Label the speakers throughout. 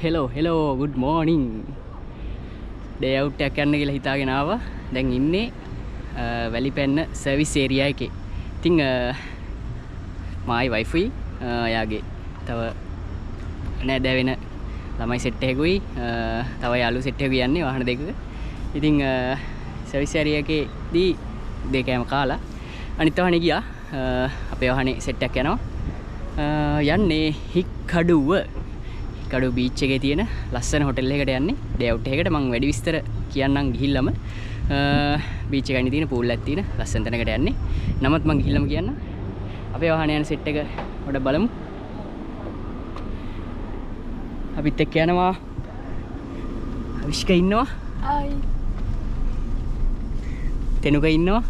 Speaker 1: hello good morning day out එකක් යන්න කියලා හිතාගෙන ආවා. දැන් ඉන්නේ වැලිපැන්න සර්විස් ඒරියා එකේ. ඉතින් මායි වයිෆුයි යාගේ තව නෑදෑ වෙන ළමයි සෙට් එකකුයි තව යාළු සෙට් එකකුයි යන්නේ වාහන දෙකක. ඉතින් සර්විස් ඒරියා එකේදී දෙකම කාලා අනිත් වාහනේ ගියා. අපේ වාහනේ සෙට් එකක් යනවා. යන්නේ හික්කඩුව බීච් එකේ තියෙන ලස්සන හොටෙල් එකකට යන්නේ. ඩේ අවුට් එකකට මම වැඩි විස්තර කියන්නම් ගිහිල්ලාම. බීච් එකේ තියෙන පූල් එකක් තියෙන ලස්සන තැනකට යන්නේ. නමත් මම ගිහිල්ලාම කියන්නම්. අපේ වාහනේ යන සෙට් එක පොඩ බලමු. අපිත් එක්ක යනවා. අවිෂ්ක ඉන්නවා.
Speaker 2: ආයි.
Speaker 1: තෙනුක ඉන්නවා.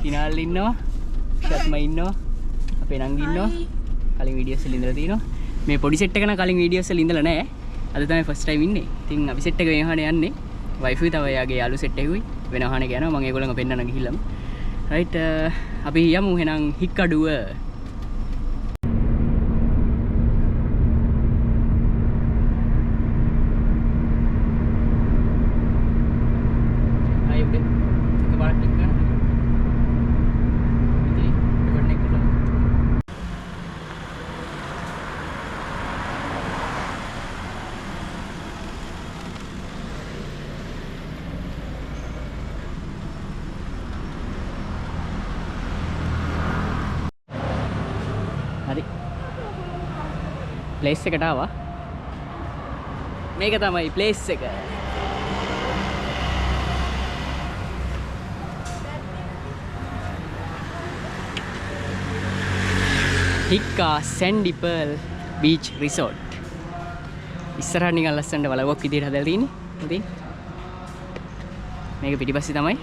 Speaker 1: කිනාල් ඉන්නවා. ෂත්ම ඉන්නවා. අපේ නංගි ඉන්නවා. කලින් වීඩියෝස් වල ඉඳලා තිනවා. මේ පොඩි සෙට් එක නම් කලින් වීඩියෝස් වල ඉඳලා නැහැ. අද තමයි ෆස්ට් ටයිම් ඉන්නේ. ඉතින් අපි සෙට් එක මේ වහනේ යන්නේ. වයිෆුයි තව එයාගේ යාළු සෙට් එකකුයි වෙන වහනේ යනවා. මම ඒගොල්ලන්ව පෙන්නන්න ගිහිල්ලාම. රයිට් අපි යමු එහෙනම් හික්කඩුව. හරි ප්ලේස් එකට ආවා. මේක තමයි ප්ලේස් එක. හික්කා සැන්ඩි පර්ල් බීච් රිසෝට්. ඉස්සරහ නිකන් ලස්සනට වලව්වක් විදියට හදලා තියෙන්නේ. ඉතින් මේක පිටිපස්සේ තමයි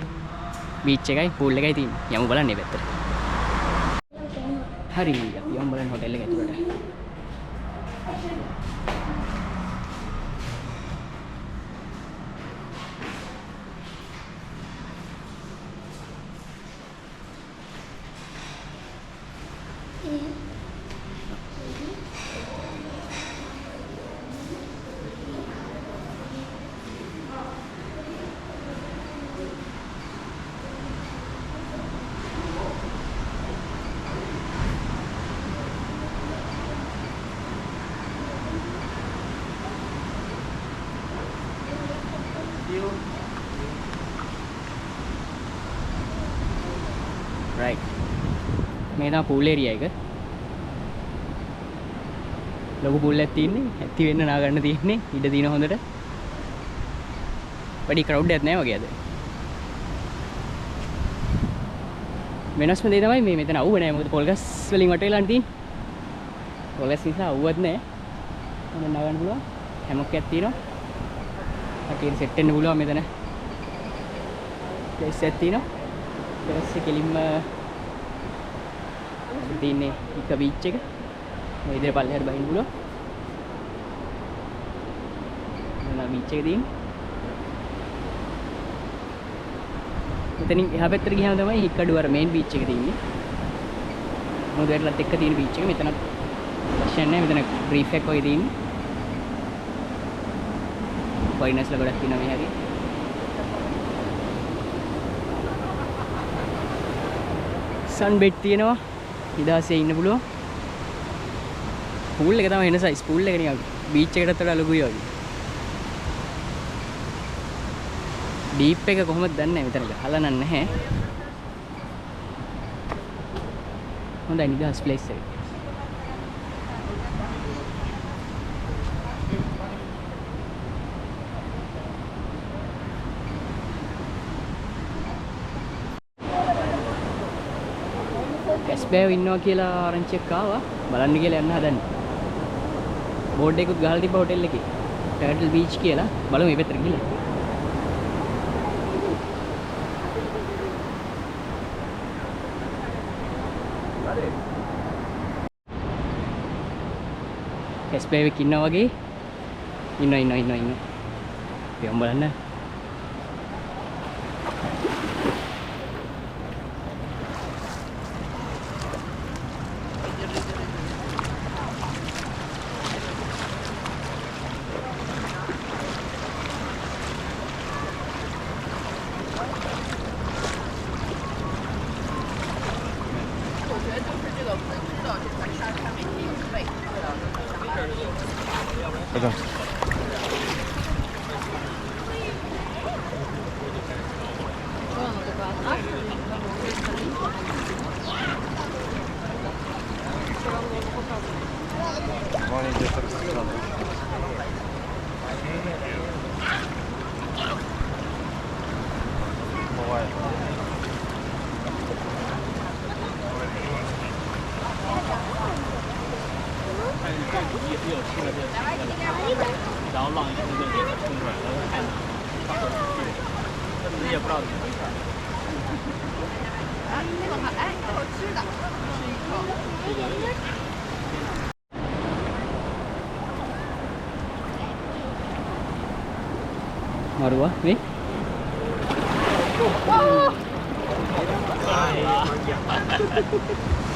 Speaker 1: බීච් එකයි පූල් එකයි තියෙන්නේ. යමු බලන්න මේ පැත්තට. හරි අපි යමු බලන්න හොටෙල් එක ඇතුළට. right මේ තමයි pool area එක. ලොකු pool එකක් තියෙන්නේ. ඇත්ති වෙන්න නා ගන්න තියෙන්නේ. ඉඩ තියෙන හොඳට. වැඩි crowd එකක් නැහැ වගේ අද. වෙනස්ම දේ තමයි මේ මෙතන අවුව නැහැ. මොකද පොල් ගස් වලින් වට වෙලානේ තියෙන්නේ. පොල් ගස් නිසා අවුවක් නැහැ. හොඳ නා ගන්න පුළුවන්. හැමොක් එකක් තියෙනවා. අකීර සෙට් වෙන්න පුළුවන් මෙතන. ප්ලේස් එකක් තියෙනවා. ඊට පස්සේ කෙලින්ම තියෙන්නේ එක බීච් එක. මේ විදිහට පල්ලෙහාට බහින්න පුළුවන්. මෙන්න බීච් එක තියෙන්නේ. මෙතනින් එහා පැත්තට ගියාම තමයි හික්කඩුව අර මේන් බීච් එක තියෙන්නේ. මොකද ඒකලත් එක්ක තියෙන බීච් එක. මෙතන ලක්ෂණ නැහැ. මෙතන බ්‍රීෆ් එකක් වගේ තියෙන්නේ. ෆොරිනර්ස්ලා ගොඩක් ඉන්නවා මේ හැටි. සන් බෙඩ් තියෙනවා. නිදාසේ ඉන්න පුළුවන්. පූල් එක තමයි වෙන සයිස්. පූල් එක නිකන් බීච් එකටත් වඩා ලොකුයි වගේ. ඩීප් එක කොහොමද දන්නේ නැහැ. මෙතන ගහලා නැහැ. හොඳයි නිදාස් ප්ලේස් එක. කැස්බෑව ඉන්නවා කියලා ආරංචියක් ආවා. බලන්න කියලා යන්න හදන්නේ. බෝඩ් එකකුත් ගහලා තිබ්බා හොටෙල් එකේ. ටර්ටල් බීච් කියලා. බලමු මේ පැත්තට ගිහලා. කැස්බෑව එක ඉන්නවා වගේ. ඉන්නවා. අපි යමු බලන්න. 然后浪一冲就给它冲出来了，看你也不知道怎么回事。哎，那个还好吃的，吃一口。Maruah nih.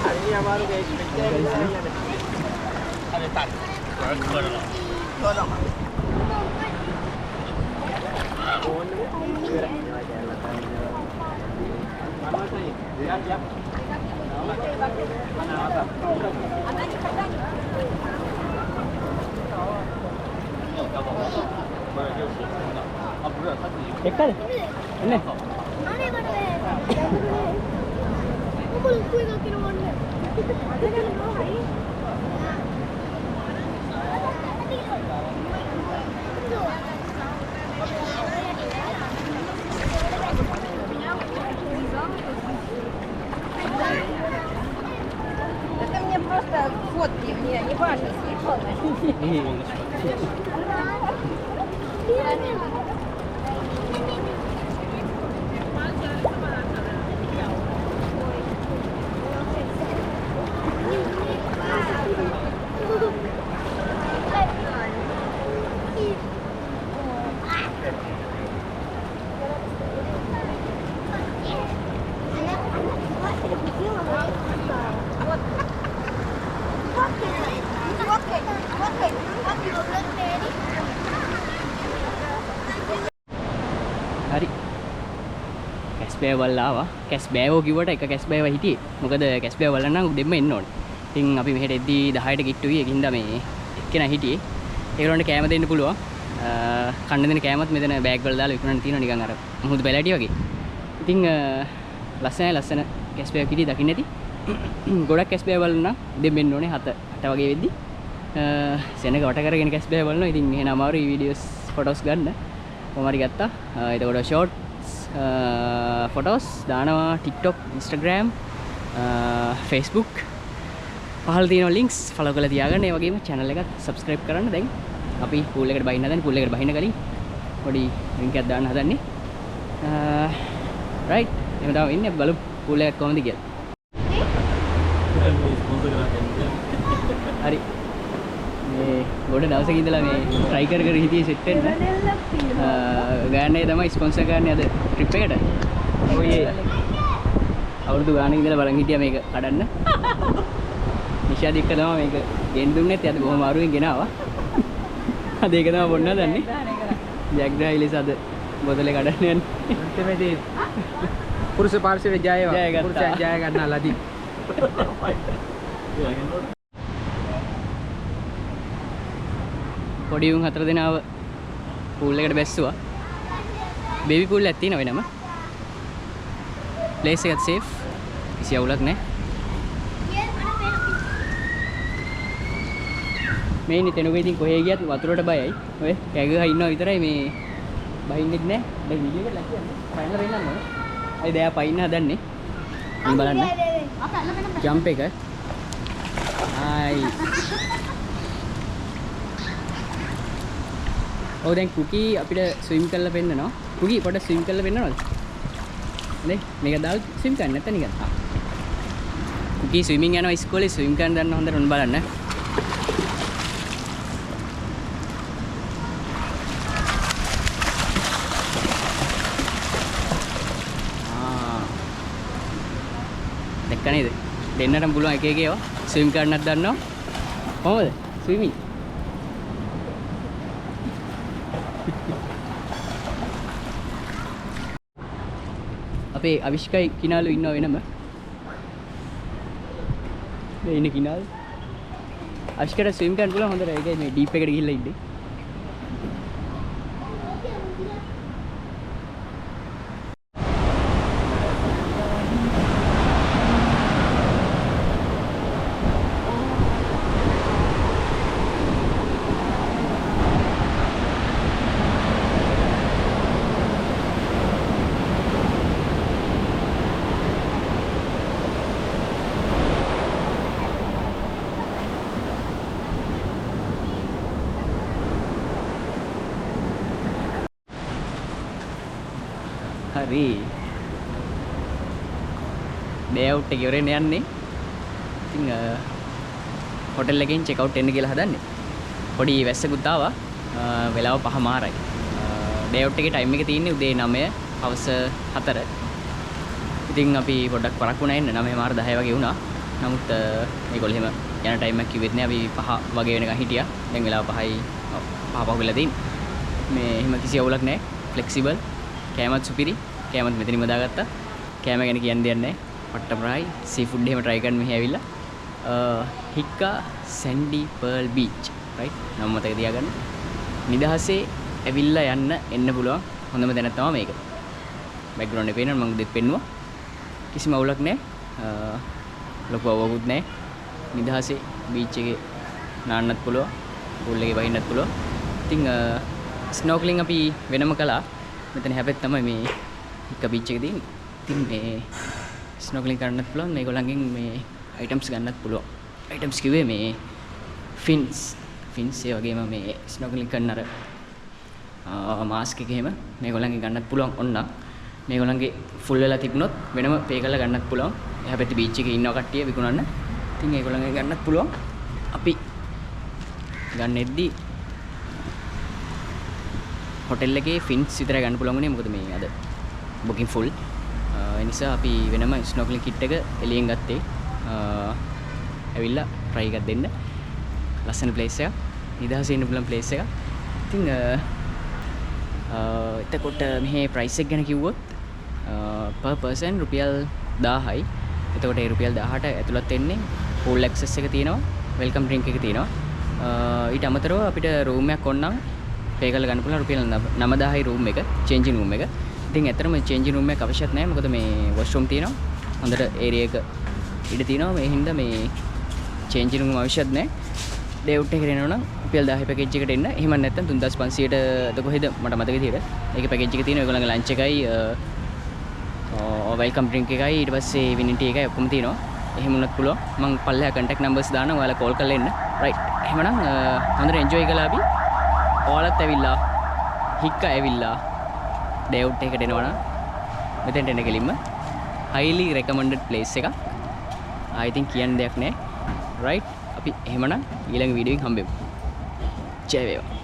Speaker 1: Ini baru guys. Ada tak? Kerana. Ekal? Ini?
Speaker 2: Это мне просто фотки, мне не важно, телефон.
Speaker 1: හරි කැස් බෑවල් ආවා කැස් බෑවෝ කිව්වට එක කැස් බෑව හිටියේ මොකද කැස් බෑවල් නම් දෙන්න එන්න ඕනේ ඉතින් අපි මෙහෙට එද්දී 10ට කිට්ටුයි ඒකින්ද මේ එක්කෙනා හිටියේ ඒගොල්ලන්ට කෑම දෙන්න පුළුවන් කන්න දෙන කෑමත් මෙතන බෑග් වල දාලා විකුණන්න තියෙනවා නිකන් අර මුහුදු බැලටි වගේ ඉතින් ලස්සන කැස් බෑව කිටි දකින්න ඇති ගොඩක් කැස් බෑවල් නම් දෙන්න ඕනේ 7 වගේ වෙද්දි සෙනග වට කරගෙන කැස් බෑවල් වල ඉතින් එහෙනම් අමාරුයි වීඩියෝස් ෆොටෝස් ගන්න කොහමරි ගත්තා එතකොට ෂෝට්ස් ෆොටෝස් දානවා TikTok Instagram Facebook පහල තියෙන ලින්ක්ස් ෆලෝ කරලා තියාගන්න ඒ වගේම channel එකත් subscribe කරන්න දැන් අපි pool එකට බහින්න හදන්නේ pool එකට බහින්න කලින් පොඩි link එකක් දාන්න හදන්නේ right එහෙනම් තමයි ඉන්නේ බලමු pool එක කොහොමද කියලා හරි මේ ගොඩ දවසක ඉඳලා මේ try කර හිටියේ set වෙන්න ගානේ තමයි ස්පොන්සර් කරන්නේ අද ට්‍රිප් එකට ඔය අවුරුදු ගානක ඉඳලා බලන් හිටියා මේක කඩන්න නිෂාද් එක්ක තමයි මේක ගෙන් දුන්නෙත් අද බොහොම අමාරුවෙන් ගෙනාවා අද ඒක තමයි බොන්න හදන්නේ ජැක් ඩ්‍රයිලිස් අද බෝතලේ කඩන්න යන්නේ අන්තිමේදී පුරුෂ පාර්ශවයේ ජයවා පුරුෂයන් ජය ගන්නා ලදී පොඩි උන් 4 දෙනාව pool එකට බැස්සුවා බේබි pool එකක් තියෙනවා වෙනම place එකත් safe කිසි අවුලක් නැහැ මේ ඉන්නේ තැනුක ඉතින් කොහේ ගියත් වතුරට බයයි ඔය කැගගහ ඉන්නවා විතරයි මේ බහින්නෙත් නැහැ දැන් වීඩියෝ එක ලැකියන්නේ පයින්ලා වෙන්නන්න ඕනේ අයි දැන් පයින්න හදන්නේ මම බලන්න ජම්ප් එක ආයි ඔව් දැන් කුකි අපිට ස්විම් කරලා පෙන්නනවා කුකි පොඩ්ඩක් ස්විම් කරලා පෙන්නනවද නේ මේක දාලා ස්විම් කරන්න නැත්නම් නිකන් කුකි ස්විමින් යනවා ඉස්කෝලේ ස්විම් කරන්න දන්න හොඳට උන් බලන්න දැක්ක නේද දෙන්නටම පුළුවන් එක එක ඒවා ස්විම් කරන්නත් දන්නවා කොහමද ස්විමින් අපේ අවිෂ්කයි කිනාලු ඉන්නව වෙනම මේ ඉන්නේ කිනාලු අවිෂ්කට ස්විම් කරන්න පුළුවන් හොඳට ඒකයි මේ ඩීප් එකට ගිහිල්ලා ඉන්නේ හරි ඩේ අවුට් එක ඉවරෙන් යන්නේ. ඉතින් හොටෙල් එකෙන් චෙක් අවුට් වෙන්න කියලා හදන්නේ. පොඩි වැස්සකුත් ආවා. වෙලාව 5:00යි. ඩේ අවුට් එකේ ටයිම් එක තියෙන්නේ උදේ 9 හවස 4. ඉතින් අපි පොඩ්ඩක් පරක්කුණා එන්න 9:10 වගේ වුණා. නමුත් මේගොල්ලෝ එහෙම යන ටයිම් එකක් කිව්වෙත් නෑ. අපි 5 වගේ වෙනකන් හිටියා. දැන් වෙලාව 5යි 5 වෙලා තියෙන්නේ. මේ එහෙම කිසි අවුලක් නෑ. ෆ්ලෙක්සිබල්. කෑමත් සුපිරි. කෑමත් මෙතනින්ම දාගත්තා. කෑම ගැන කියන්න දෙයක් නැහැ. පට්ට ප්‍රායි සී ෆුඩ් එහෙම try කරන්න මෙහි ඇවිල්ලා. හික්කා සැන්ඩි පර්ල් බීච් right නම් මතක තියාගන්න. නිදහසේ ඇවිල්ලා යන්න එන්න පුළුවන් හොඳම තැන තමයි මේක. බෑග්ග්‍රවුන්ඩ් එකේ පේනවා මම දෙත් පෙන්නුවා. කිසිම අවුලක් නැහැ. ලොකු අවුලකුත් නැහැ. නිදහසේ බීච් එකේ නාන්නත් පුළුවන්. pool එකේ වහින්නත් පුළුවන්. ඉතින් ස්නෝකලින් අපි වෙනම කළා. මෙතන හැබැයි තමයි මේ හික්කා බීච් එකේ තියෙන්නේ. ඉතින් මේ ස්නෝකලින් කරන්නත් පුළුවන්. මේගොල්ලන්ගෙන් මේ අයිටම්ස් ගන්නත් පුළුවන්. අයිටම්ස් කිව්වේ මේ ෆින්ස් ඒ වගේම මේ ස්නෝකලින් කරන අර මාස්ක් එක එහෙම මේගොල්ලන්ගෙන් ගන්නත් පුළුවන්. ඔන්න මේගොල්ලන්ගේ ෆුල් වෙලා තිබුණොත් වෙනම පේ කරලා ගන්නත් පුළුවන්. එහා පැත්තේ බීච් එකේ ඉන්නව කට්ටිය විකුණන්න. ඉතින් ඒගොල්ලන්ගෙන් ගන්නත් පුළුවන්. අපි ගන්නෙද්දී හොටෙල් එකේ ෆින්ස් විතරයි ගන්න පුළුවන් උනේ. මොකද මේ අද බුකින් ෆුල්. ඒ නිසා අපි වෙනම ස්නෝකලින් කිට් එක එළියෙන් ගත්තේ. ඇවිල්ලා try එකක් දෙන්න. ලස්සන place එකක්. නිදහසේ ඉන්න පුළුවන් place එකක්. ඉතින් එතකොට මෙහි price එක ගැන කිව්වොත් per person රුපියල් 1000යි. එතකොට ඒ රුපියල් 18 ඇතුළත් වෙන්නේ pool access එක තියෙනවා. welcome drink එක තියෙනවා. ඊට අමතරව අපිට room එකක් ඕනනම් pay කරලා ගන්න පුළුවන් රුපියල් 9000යි room එක, changing room එක. ඉතින් ඇත්තටම changing room එක අවශ්‍යත් නැහැ. මොකද මේ washroom තියෙනවා. හොඳට area එක ඉඩ තියෙනවා. මේ හින්දා මේ changing room අවශ්‍යත් නැහැ. day out එකට එනවා නම් රුපියල් 1000 package එකට එන්න. එහෙම නැත්නම් 3500ට කොහෙද මට මතක විදියට. ඒකේ package එක තියෙනවා. ඒගොල්ලන්ගේ lunch එකයි welcome drink එකයි ඊට පස්සේ evening tea එකයි ඔක්කොම තියෙනවා. එහෙම වුණත් පුළුවන්. මම පල්ලෙහා contact numbers දානවා. ඔයාලා call කරලා එන්න. right. එහෙමනම් හොඳට enjoy කරලා අපි ඔයාලත් ඇවිල්ලා හික්කා ඇවිල්ලා day out එකකට එනවා නම් මෙතෙන්ට එන්න කෙලින්ම highly recommended place එකක්. I think කියන්න දෙයක් නැහැ. right. අපි එහෙමනම් ඊළඟ වීඩියෝ එකෙන් හම්බෙමු. ජය වේවා.